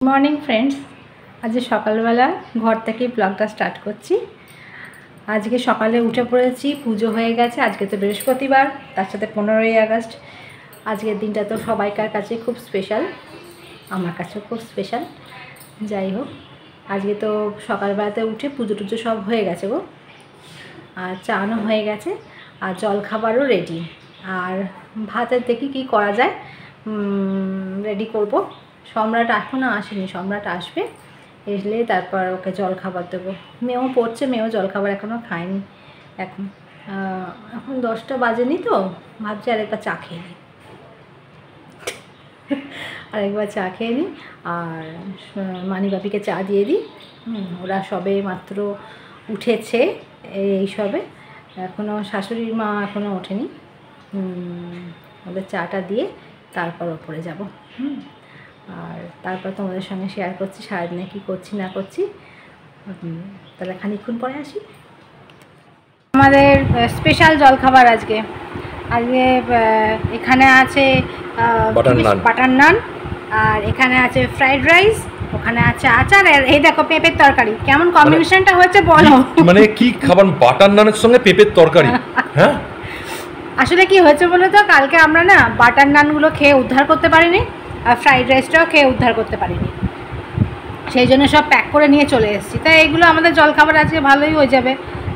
Morning friends, আজ সকালবেলা ঘর থেকে ব্লগটা স্টার্ট করছি। আজকে সকালে উঠে পড়েছি, পুজো হয়ে গেছে। আজকে তো বৃহস্পতিবার, তার সাথে 15ই আগস্ট। আজকের দিনটা তো সবাইকার কাছে খুব স্পেশাল, আমার কাছেও খুব স্পেশাল। যাই হোক, আজকে তো সকালবেলাতে উঠে পুজো টুজো সব হয়ে গেছে গো, আর চানও হয়ে গেছে, আর জলখাবারও রেডি। আর ভাতের দেখি কি করা যায়, রেডি করব। সম্রাট এখনও আসেনি, সম্রাট আসবে, এসলে তারপর ওকে জলখাবার দেবো। মেয়েও পড়ছে, মেয়েও জলখাবার এখনও খায়নি। এখন 10টা বাজেনি, তো ভাবছি আরেকবার চা খেয়ে নিই, আর মানিবাপিকে চা দিয়ে দিই। ওরা সবে মাত্র উঠেছে, এই সবে, এখনও শাশুড়ির মা এখনও ওঠেনি। ওদের চাটা দিয়ে তারপর ওপরে যাব। আর তারপর তোমাদের সঙ্গে শেয়ার করছি সারাদিনে কী করছি না করছি। তাহলে খানিকক্ষণ পরে আসি। আমাদের স্পেশাল জলখাবার আজকে এখানে আছে বাটার নান, আর এখানে আছে ফ্রাইড রাইস, ওখানে আছে আচার, আর এই দেখো পেঁপের তরকারি। কেমন কম্বিনেশনটা হয়েছে বলো? মানে কি খাবার, বাটার নানের সঙ্গে পেঁপের তরকারি? হ্যাঁ, আসলে কি হয়েছে বলো তো, কালকে আমরা না বাটার নানগুলো খেয়ে উদ্ধার করতে পারিনি, আর ফ্রাইড রাইসটাও খেয়ে উদ্ধার করতে পারিনি, সেই জন্য সব প্যাক করে নিয়ে চলে এসেছি। তাই এগুলো আমাদের জলখাবার আজকে ভালোই হয়ে যাবে।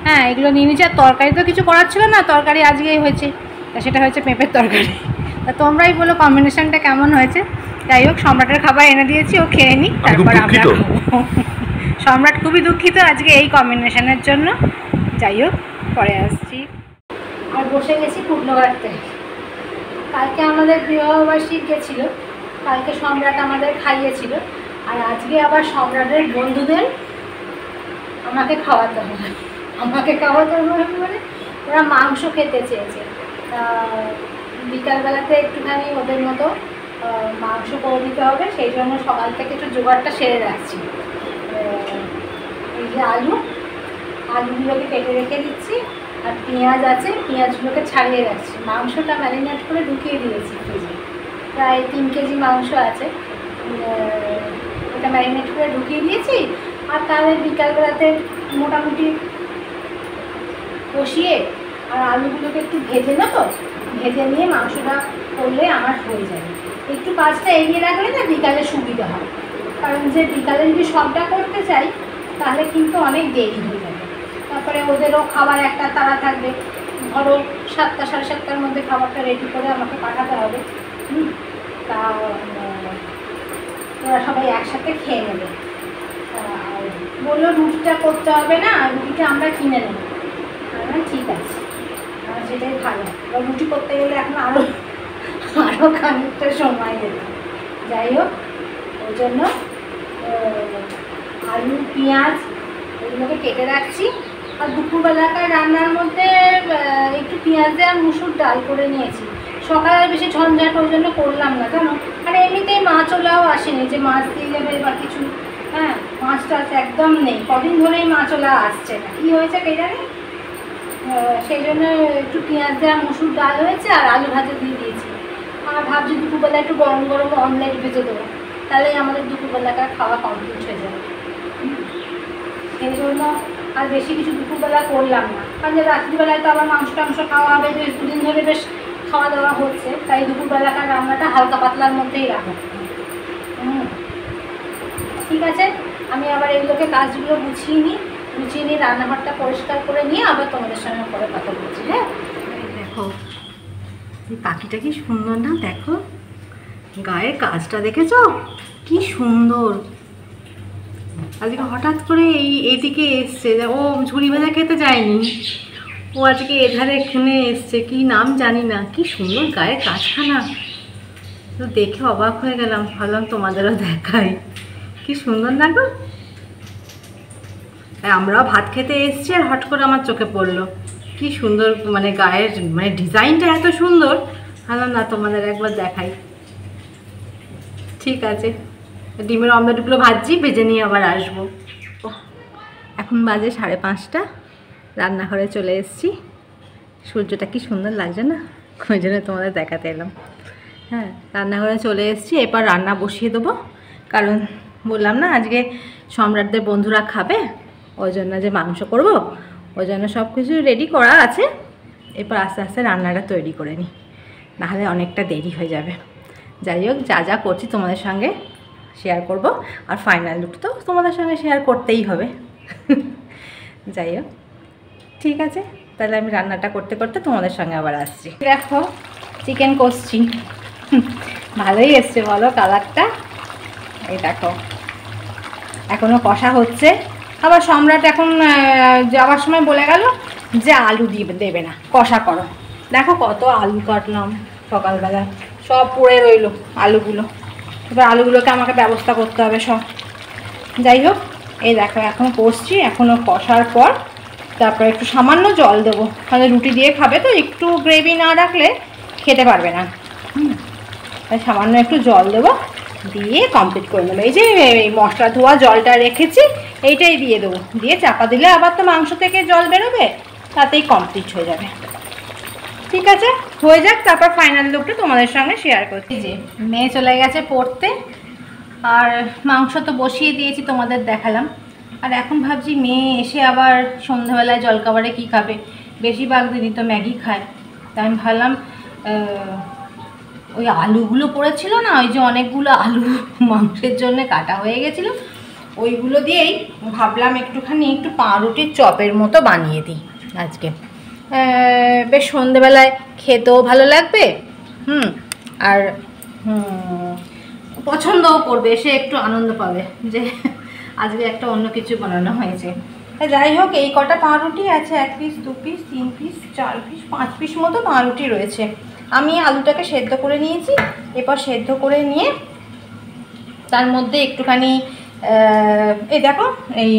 হ্যাঁ, এগুলো নিয়ে নিচ্ছে। আর তরকারি তো কিছু করার ছিল না, তরকারি আজকেই হয়েছে, তা সেটা হচ্ছে পেঁপের তরকারি। তা তোমরাই বলো কম্বিনেশনটা কেমন হয়েছে। যাই হোক, সম্রাটের খাবার এনে দিয়েছি, ও খেয়ে নিই, তারপর আমরা সম্রাট খুবই দুঃখিত আজকে এই কম্বিনেশনের জন্য। যাই হোক, পরে আসছি। আর বসে গেছি পুটলো কাটতে। কালকে আমাদের বিবাহবার্ষিক গেছিল, কালকে সম্রাট আমাদের খাইয়েছিল, আর আজকে আবার সম্রাটের বন্ধুদের আমাকে খাওয়াতে হবে। মানে ওরা মাংস খেতে চেয়েছে, বিকালবেলাতে একটুখানি ওদের মতো মাংস করে দিতে হবে, সেই জন্য সকাল থেকে একটু জোগাড়টা সেরে রাখছি। এই যে আলুগুলোকে কেটে রেখে দিচ্ছি, আর পেঁয়াজ আছে, পেঁয়াজগুলোকে ছাড়িয়ে রাখছি। মাংসটা ম্যারিনেট করে ঢুকিয়ে দিয়েছি ফ্রিজে, প্রায় 3 কেজি মাংস আছে, ওটা ম্যারিনেট করে ঢুকিয়ে দিয়েছি। আর তাহলে বিকালবেলাতে মোটামুটি কষিয়ে আর আলুগুলোকে একটু ভেজে নেবো, ভেজে নিয়ে মাংসটা করলে আমার হয়ে যাবে। একটু কাজটা এগিয়ে রাখলে না বিকালে সুবিধা হয়, কারণ যে বিকালে যদি সবটা করতে চাই তাহলে কিন্তু অনেক দেরি হয়ে যাবে। তারপরে ওদেরও খাবার একটা তাড়া থাকবে, ধরো 7টা সাড়ে 7টার মধ্যে খাবারটা রেডি করে আমাকে পাঠাতে হবে। তা ওরা সবাই একসাথে খেয়ে নেবে। বললো রুটিটা করতে হবে না, রুটিটা আমরা কিনে নেব। ঠিক আছে, সেটাই ভালো। এবার রুটি করতে গেলে এখন আরও খানিকটা সময় যেত। যাই হোক, ওই জন্য আলু পেঁয়াজ এগুলোকে কেটে রাখছি। আর দুপুরবেলাকার রান্নার মধ্যে একটু পেঁয়াজ দিয়ে আর মুসুর ডাল করে নিয়েছি। সকালে আর বেশি ঝঞ্ঝাট ওই জন্য করলাম না, জানো। আর এমনিতেই মাছওয়ালাও আসেনি যে মাছ দিয়ে যাবে বা কিছু। হ্যাঁ, মাছ টাছ একদম নেই, কদিন ধরেই মাছওয়ালা আসছে না, কী হয়েছে কে জানে। সেই জন্য একটু পেঁয়াজ দেওয়া মুসুর ডাল হয়েছে, আর আলু ভাজা দিয়ে দিয়েছি। আর ভাবছি দুপুরবেলা একটু গরম গরম অমলেট ভেজে দেবো, তাহলেই আমাদের দুপুরবেলাকার খাওয়া কমপ্লিট হয়ে যাবে। এই জন্য আর বেশি কিছু দুপুরবেলা করলাম না, কারণ যে রাত্রিবেলায় তো আবার মাংস টাংস খাওয়া হবে, বেশ 2 দিন ধরে বেশ খাওয়া দাওয়া হচ্ছে, তাই দুপুরবেলাকার রান্নাটা হালকা পাতলার মধ্যেই রাখবো। ঠিক আছে, আমি আবার এগুলোকে কাজগুলো গুছিয়ে নিই, রান্নাঘরটা পরিষ্কার করে নিয়ে আবার তোমাদের সঙ্গে পরে কথা বলছি। হ্যাঁ, দেখো এই পাখিটা কি সুন্দর না, দেখো গায়ে কাজটা দেখেছো কি সুন্দর। আজকে হঠাৎ করে এইদিকে এসছে, ও ঝুড়ি ভাজা খেতে যায়নি, ও আজকে এধারে এখানে এসছে, কি নাম জানি না, কি সুন্দর গায়ে কাজখানা, তো দেখে অবাক হয়ে গেলাম, ভাবলাম তোমাদেরও দেখাই, কি সুন্দর না গো। আমরাও ভাত খেতে এসছি, আর হট করে আমার চোখে পড়লো কি সুন্দর, মানে গায়ের মানে ডিজাইনটা এত সুন্দর, ভাবলাম না তোমাদের একবার দেখাই। ঠিক আছে, ডিমের অমলেটগুলো ভাজছি, ভেজে নিয়ে আবার আসবো। এখন বাজে 5:30, রান্নাঘরে চলে এসেছি। সূর্যটা কি সুন্দর লাগছে না, ওই জন্য তোমাদের দেখাতে এলাম। হ্যাঁ, রান্নাঘরে চলে এসেছি, এবার রান্না বসিয়ে দেবো, কারণ বললাম না আজকে সম্রাটদের বন্ধুরা খাবে, ওই জন্য যে মাংস করব, ওই জন্য সব কিছু রেডি করা আছে। এরপর আস্তে আস্তে রান্নাটা তৈরি করে নিই, নাহলে অনেকটা দেরি হয়ে যাবে। যাই হোক, যা যা করছি তোমাদের সঙ্গে শেয়ার করব, আর ফাইনাল লুক তো তোমাদের সঙ্গে শেয়ার করতেই হবে। যাই হোক, ঠিক আছে, তাহলে আমি রান্নাটা করতে করতে তোমাদের সঙ্গে আবার আসছি। দেখো চিকেন কষছি, ভালোই এসছে বলো কালারটা। এই দেখো এখনও কষা হচ্ছে। আবার সম্রাট এখন যাওয়ার সময় বলে গেল যে আলু দেবে না, কষা করো। দেখো কত আলু কাটলাম সকালবেলা, সব পড়ে রইলো আলুগুলো। এবার আলুগুলোকে আমাকে ব্যবস্থা করতে হবে সব। যাই হোক, এই দেখো এখন কষছি, এখনও কষার পর তারপর একটু সামান্য জল দেবো, তাহলে রুটি দিয়ে খাবে তো, একটু গ্রেভি না রাখলে খেতে পারবে না। তাই সামান্য একটু জল দেবো, দিয়ে কমপ্লিট করে নেবো। এই যে এই মশলা ধোয়া জলটা রেখেছি, এইটাই দিয়ে দেবো, দিয়ে চাপা দিলে আবার তো মাংস থেকে জল বেরোবে, তাতেই কমপ্লিট হয়ে যাবে। ঠিক আছে, হয়ে যাক, তারপর ফাইনাল লুকটা তোমাদের সঙ্গে শেয়ার করছি। যে মেয়ে চলে গেছে পড়তে, আর মাংস তো বসিয়ে দিয়েছি, তোমাদের দেখালাম। আর এখন ভাবছি মেয়ে এসে আবার সন্ধ্যাবেলায় জলখাবারে কী খাবে, বেশিরভাগ দিনই তো ম্যাগি খায়। তাই আমি ভাবলাম ওই আলুগুলো পড়েছিল না, ওই যে অনেকগুলো আলু মাংসের জন্য কাটা হয়ে গেছিলো, ওইগুলো দিয়েই ভাবলাম একটু পাউরুটির চপের মতো বানিয়ে দিই আজকে। বেশ সন্ধেবেলায় খেতেও ভালো লাগবে, আর পছন্দও করবে, সে একটু আনন্দ পাবে যে আজকে একটা অন্য কিছু বানানো হয়েছে। যাই হোক, এই কটা পাউরুটি আছে, 1 piece 2 piece 3 piece 4 piece 5 piece মতো পাউরুটি রয়েছে। আমি আলুটাকে সেদ্ধ করে নিয়েছি, এরপর সেদ্ধ করে নিয়ে তার মধ্যে একটুখানি এই দেখো এই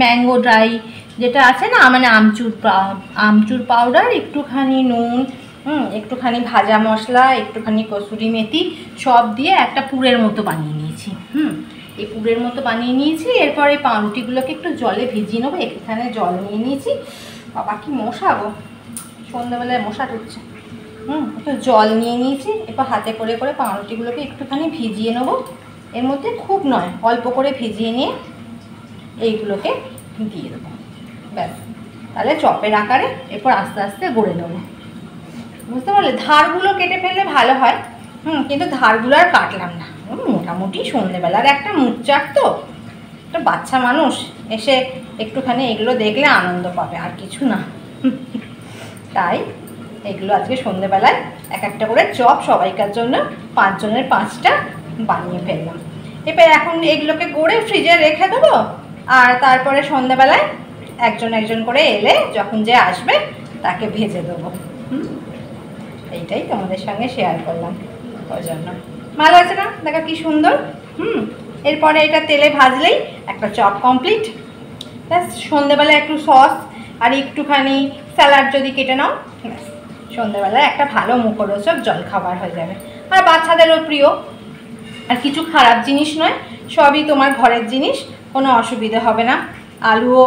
ম্যাঙ্গো ড্রাই যেটা আছে না, মানে আমচুর পাউডার, একটুখানি নুন, একটুখানি ভাজা মশলা, একটুখানি কসুরি মেথি সব দিয়ে একটা পুরের মতো বানিয়ে নিয়েছি। এই পুরের মতো বানিয়ে নিয়েছি। এরপর এই পাউরুটিগুলোকে একটু জলে ভিজিয়ে নেবো। এখানে জল নিয়ে নিয়েছি। বাবা কি মশা গো, সন্ধ্যাবেলায় মশা ঢুকছে। একটু জল নিয়ে নিয়েছি। এরপর হাতে করে করে পাউরুটিগুলোকে একটুখানি ভিজিয়ে নেবো। এর মধ্যে খুব নয়, অল্প করে ভিজিয়ে নিয়ে এইগুলোকে দিয়ে দেবো, ব্যাস। তাহলে চপের আকারে এরপর আস্তে আস্তে গড়ে নেবো, বুঝতে পারলে? ধারগুলো কেটে ফেললে ভালো হয়, কিন্তু ধারগুলো আর কাটলাম না। মোটামুটি সন্ধ্যেবেলার একটা মুখ চাট তো, একটা বাচ্চা মানুষ এসে একটুখানি এগুলো দেখলে আনন্দ পাবে, আর কিছু না। তাই এগুলো আজকে সন্ধ্যেবেলায় এক একটা করে চপ সবাইকার জন্য 5 জনের 5টা বানিয়ে ফেললাম। এবার এখন এগুলোকে গড়ে ফ্রিজে রেখে দেবো, আর তারপরে সন্ধ্যেবেলায় একজন একজন করে এলে যখন যে আসবে তাকে ভেজে দেবো। এইটাই তোমাদের সঙ্গে শেয়ার করলাম, ওই জন্য। ভালো আছে না? দেখো কি সুন্দর। এরপরে এটা তেলে ভাজলেই একটা চপ কমপ্লিট। ব্যাস, সন্ধ্যেবেলায় একটু সস আর একটুখানি স্যালাড যদি কেটে নাও, ব্যাস সন্ধ্যেবেলায় একটা ভালো মুখরোচক জলখাবার হয়ে যাবে। আর বাচ্চাদেরও প্রিয়, আর কিছু খারাপ জিনিস নয়, সবই তোমার ঘরের জিনিস, কোনো অসুবিধা হবে না। আলুও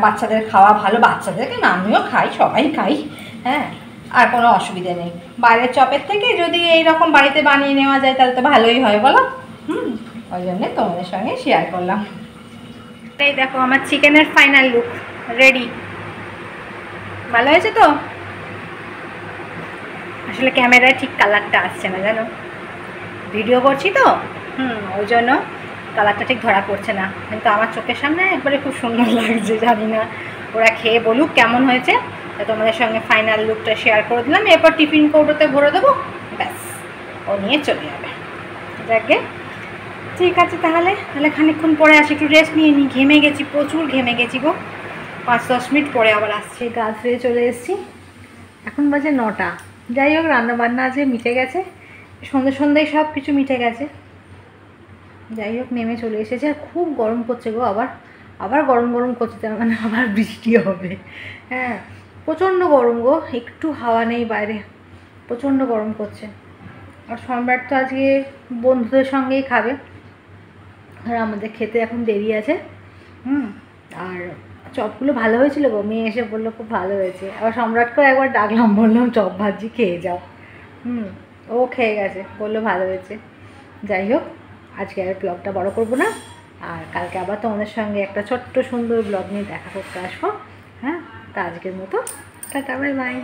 বাচ্চাদের খাওয়া ভালো, বাচ্চাদেরকে না, আমিও খাই, সবাই খাই, হ্যাঁ, আর কোনো অসুবিধা নেই। বাইরের চপের থেকে যদি এইরকম বাড়িতে বানিয়ে নেওয়া যায় তাহলে তো ভালোই হয়, বলো? ওই জন্যে তোমাদের সঙ্গে শেয়ার করলাম। এই দেখো আমার চিকেনের ফাইনাল লুক রেডি। ভালো হয়েছে তো? আসলে ক্যামেরায় ঠিক কালারটা আসছে না, জানো, ভিডিও করছি তো, ওই জন্য কালারটা ঠিক ধরা পড়ছে না, কিন্তু আমার চোখের সামনে একবারে খুব সুন্দর লাগছে। জানি না, ওরা খেয়ে বলুক কেমন হয়েছে। তা তোমাদের সঙ্গে ফাইনাল লুকটা শেয়ার করে দিলাম। এরপর টিফিন কৌটোতে ভরে দেবো, ব্যাস ও নিয়ে চলে যাবে। যাকে ঠিক আছে, তাহলে খানিকক্ষণ পরে আসি, একটু রেস্ট নিয়ে নিই। ঘেমে গেছি, প্রচুর ঘেমে গেছি গো। 5-10 মিনিট পরে আবার আসছি। গা ধুয়ে চলে এসেছি, এখন বাজে 9টা। যাই হোক, রান্নাবান্না আজকে মিটে গেছে, সন্ধ্যেই সব কিছু মিটে গেছে। যাই হোক, নেমে চলে এসেছে। আর খুব গরম করছে গো, আবার গরম গরম করছে, তার মানে আবার বৃষ্টি হবে। হ্যাঁ, প্রচণ্ড গরম গো, একটু হাওয়া নেই বাইরে, প্রচণ্ড গরম করছে। আর সম্রাট তো আজকে বন্ধুদের সঙ্গেই খাবে, আর আমাদের খেতে এখন দেরি আছে। আর চপগুলো ভালো হয়েছিল গো, মেয়ে এসে বললো খুব ভালো হয়েছে। আবার সম্রাটকেও একবার ডাকলাম, বললাম চপ ভাজি খেয়ে যাও। ও খেয়ে গেছে, বললো ভালো হয়েছে। যাই হোক, আজকে আর ব্লগটা বড় করব না, আর কালকে আবার তোমাদের সঙ্গে একটা ছোট্ট সুন্দর ব্লগ নিয়ে দেখা করতে আসবো। হ্যাঁ, তা আজকের মতো টাটা, বাই বাই।